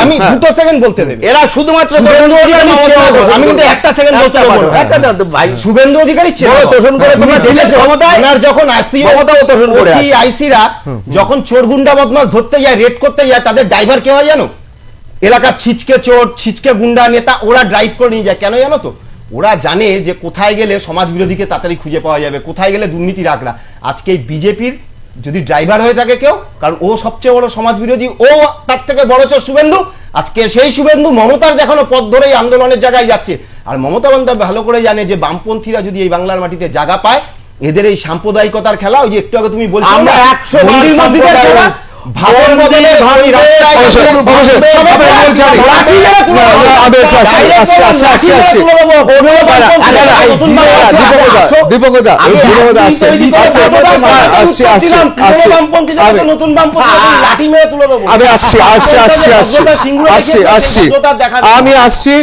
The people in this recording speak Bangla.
আমি 2 সেকেন্ড বলতে দেব। এরা শুধুমাত্র আমি কিন্তু 1 সেকেন্ড বলতে পারবো ভাই। শুভেন্দু অধিকারী তোষণ করে তোমরা ছিলেন ক্ষমতায়, ওনার যখন আইসিরা যখন চোর গুন্ডা বদমাশ ধরতে যায়, রেড করতে যায়, তাদের ড্রাইভার কে হয় জানো? এলাকার ছিচকে চোর, ছিচকে গুন্ডা নেতা, ওরা ড্রাইভ করে নিয়ে যায়। কেন জানো তো? ওরা জানে যে কোথায় গেলে সমাজ বিরোধীকে তাড়াতাড়ি খুঁজে পাওয়া যাবে, কোথায় গেলে দুর্নীতির আঁকড়া। আজকে এই বিজেপির যদি ড্রাইভার হয়ে থাকে কেউ, কারণ ও সবচেয়ে বড় সমাজ বিরোধী, ও তার থেকে বড় চোর শুভেন্দু। আজকে সেই শুভেন্দু মমতার দেখানো পথ ধরেই আন্দোলনের জায়গায় যাচ্ছে। আর মমতা বন্দ্যোপাধ্যায় ভালো করে জানে যে বামপন্থীরা যদি এই বাংলার মাটিতে জায়গা পায়, এদের এই সাম্প্রদায়িকতার খেলা, ওই যে একটু আগে তুমি বলছো আমরা 100 মসজিদের খেলা, ভাবের বদলে ভাবি রাস্তায় নতুন লাঠি মেরে তুলে দেবো। আমি আসছি